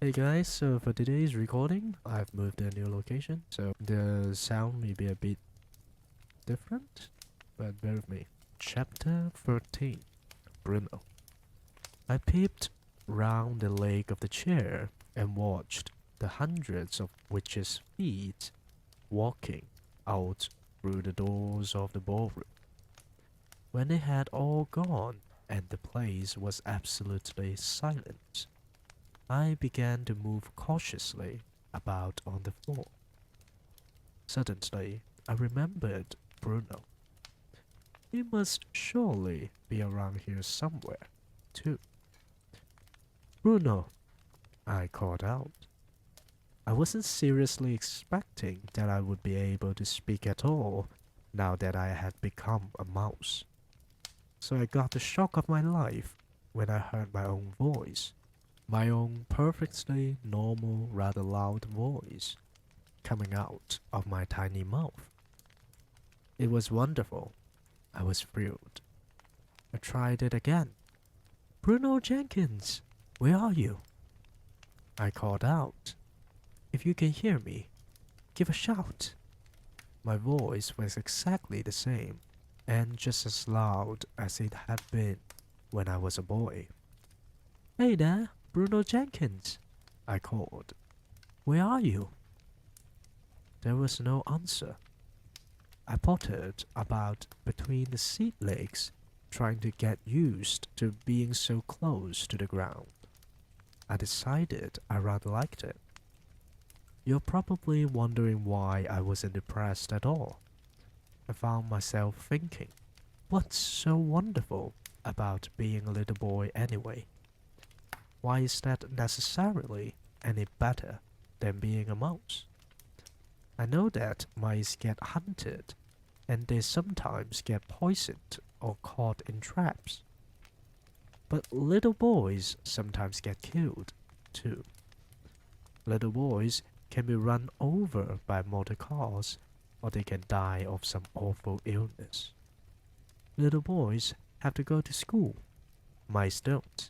Hey guys, so for today's recording, I've moved to a new location, so the sound may be a bit different, but bear with me. Chapter 13, Bruno. I peeped round the leg of the chair and watched the hundreds of witches' feet walking out through the doors of the ballroom. When they had all gone and the place was absolutely silent, I began to move cautiously about on the floor. Suddenly, I remembered Bruno. He must surely be around here somewhere, too. Bruno, I called out. I wasn't seriously expecting that I would be able to speak at all now that I had become a mouse. So I got the shock of my life when I heard my own voice. My own perfectly normal, rather loud voice coming out of my tiny mouth. It was wonderful. I was thrilled. I tried it again. Bruno Jenkins, where are you? I called out. If you can hear me, give a shout. My voice was exactly the same and just as loud as it had been when I was a boy. Hey there, Bruno Jenkins, I called. Where are you? There was no answer. I pottered about between the seat legs, trying to get used to being so close to the ground. I decided I rather liked it. You're probably wondering why I wasn't depressed at all. I found myself thinking, what's so wonderful about being a little boy anyway? Why is that necessarily any better than being a mouse? I know that mice get hunted, and they sometimes get poisoned or caught in traps. But little boys sometimes get killed, too. Little boys can be run over by motor cars, or they can die of some awful illness. Little boys have to go to school. Mice don't.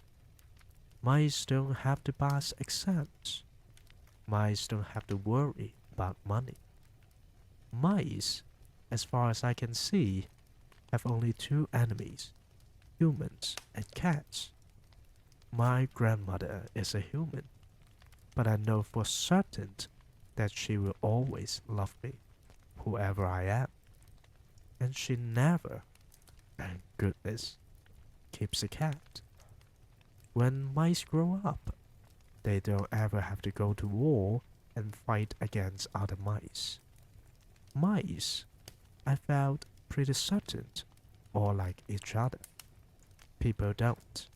Mice don't have to pass exams. Mice don't have to worry about money. Mice, as far as I can see, have only two enemies, humans and cats. My grandmother is a human, but I know for certain that she will always love me, whoever I am. And she never, thank goodness, keeps a cat. When mice grow up, they don't ever have to go to war and fight against other mice. Mice, I felt pretty certain, all like each other. People don't.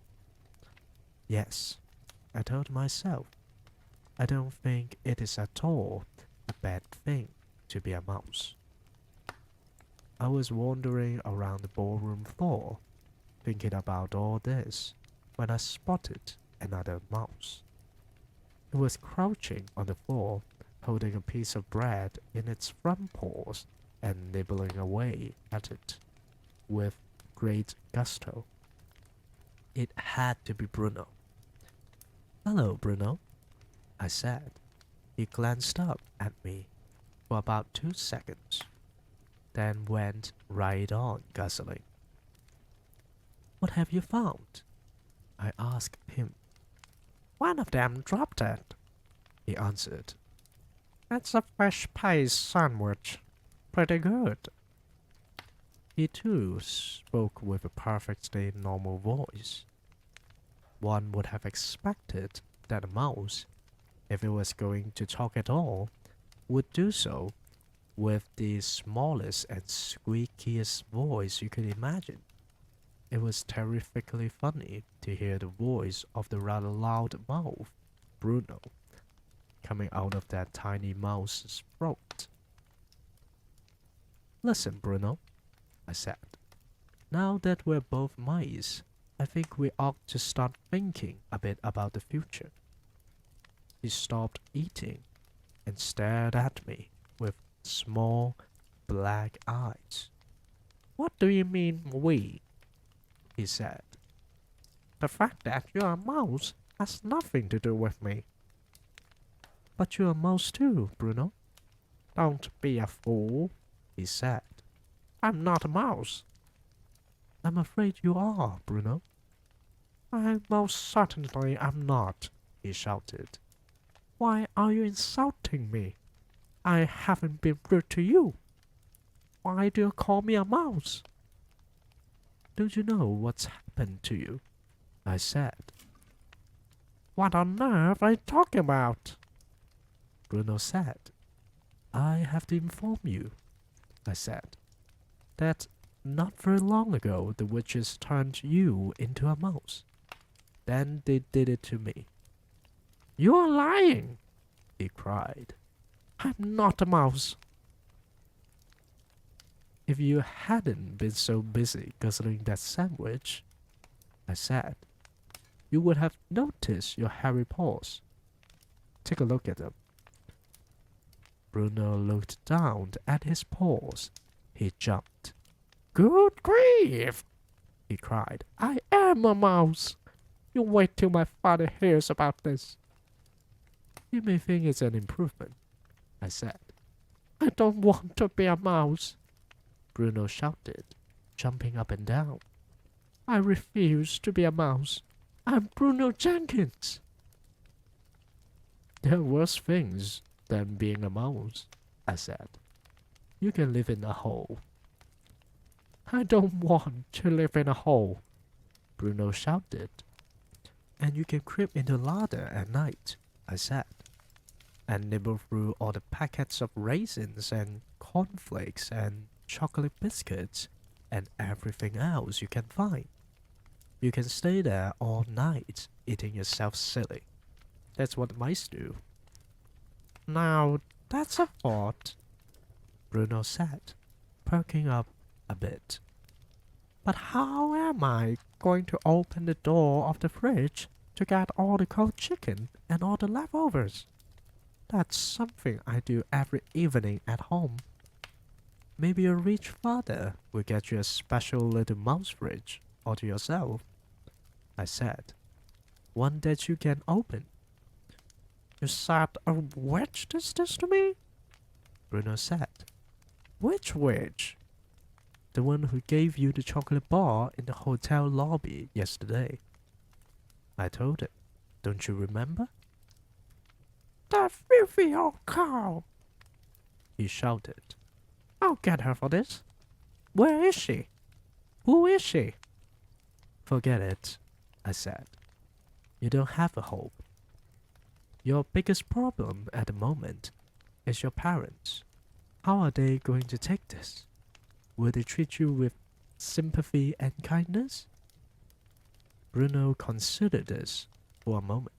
Yes, I told myself, I don't think it is at all a bad thing to be a mouse. I was wandering around the ballroom floor, thinking about all this, when I spotted another mouse. It was crouching on the floor, holding a piece of bread in its front paws and nibbling away at it with great gusto. It had to be Bruno. Hello, Bruno, I said. He glanced up at me for about 2 seconds, then went right on guzzling. What have you found? I asked him. One of them dropped it, he answered. It's a fresh pie sandwich. Pretty good. He too spoke with a perfectly normal voice. One would have expected that a mouse, if it was going to talk at all, would do so with the smallest and squeakiest voice you could imagine. It was terrifically funny to hear the voice of the rather loud mouth, Bruno, coming out of that tiny mouse's throat. Listen, Bruno, I said. Now that we're both mice, I think we ought to start thinking a bit about the future. He stopped eating and stared at me with small black eyes. What do you mean, we? He said. The fact that you're a mouse has nothing to do with me. But you're a mouse too, Bruno. Don't be a fool, he said. I'm not a mouse. I'm afraid you are, Bruno. I most certainly am not, he shouted. Why are you insulting me? I haven't been rude to you. Why do you call me a mouse? Don't you know what's happened to you? I said. What on earth are you talking about? Bruno said. I have to inform you, I said, that not very long ago the witches turned you into a mouse. Then they did it to me. You're lying, he cried. I'm not a mouse. If you hadn't been so busy guzzling that sandwich, I said, you would have noticed your hairy paws. Take a look at them. Bruno looked down at his paws. He jumped. Good grief, he cried. I am a mouse. You wait till my father hears about this. You may think it's an improvement, I said. I don't want to be a mouse, Bruno shouted, jumping up and down. I refuse to be a mouse. I'm Bruno Jenkins. There are worse things than being a mouse, I said. You can live in a hole. I don't want to live in a hole, Bruno shouted. And you can creep into larder at night, I said, and nibble through all the packets of raisins and cornflakes and chocolate biscuits and everything else you can find. You can stay there all night, eating yourself silly. That's what mice do. Now, that's a thought, Bruno said, perking up a bit. But how am I going to open the door of the fridge to get all the cold chicken and all the leftovers? That's something I do every evening at home. Maybe your rich father will get you a special little mouse fridge all to yourself, I said. One that you can open. You said a witch did this to me? Bruno said. Which witch? The one who gave you the chocolate bar in the hotel lobby yesterday. I told him. Don't you remember? That filthy old cow! He shouted. I'll get her for this. Where is she? Who is she? Forget it, I said. You don't have a hope. Your biggest problem at the moment is your parents. How are they going to take this? Will they treat you with sympathy and kindness? Bruno considered this for a moment.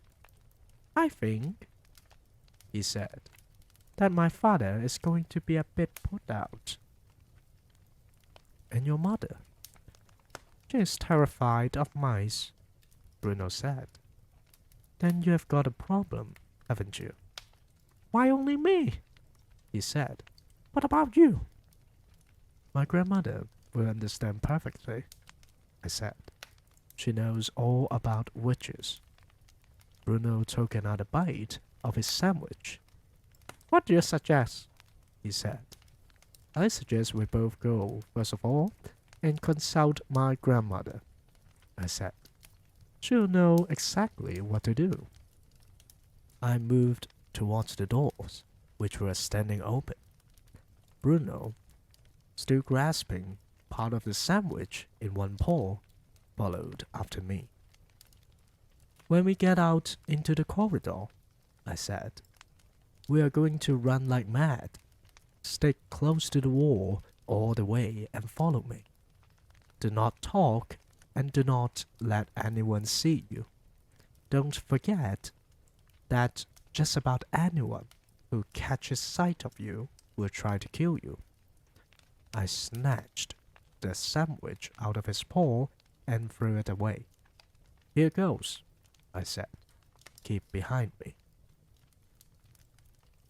I think, he said, that my father is going to be a bit put out. And your mother? She is terrified of mice, Bruno said. Then you have got a problem, haven't you? Why only me? He said. What about you? My grandmother will understand perfectly, I said. She knows all about witches. Bruno took another bite of his sandwich. What do you suggest? He said. I suggest we both go, first of all, and consult my grandmother, I said. She'll know exactly what to do. I moved towards the doors, which were standing open. Bruno, still grasping part of the sandwich in one paw, followed after me. When we get out into the corridor, I said, we are going to run like mad. Stick close to the wall all the way and follow me. Do not talk and do not let anyone see you. Don't forget that just about anyone who catches sight of you will try to kill you. I snatched the sandwich out of his paw and threw it away. Here goes, I said. Keep behind me.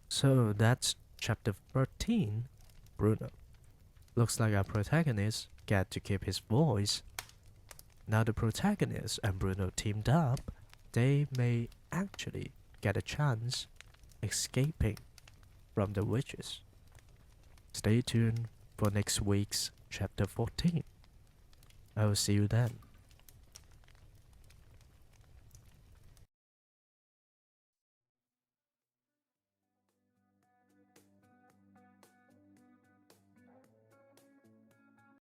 So that's chapter 13, Bruno. Looks like our protagonist get to keep his voice. Now the protagonist and Bruno teamed up, they may actually get a chance escaping from the witches. Stay tuned for next week's chapter 14. I will see you then.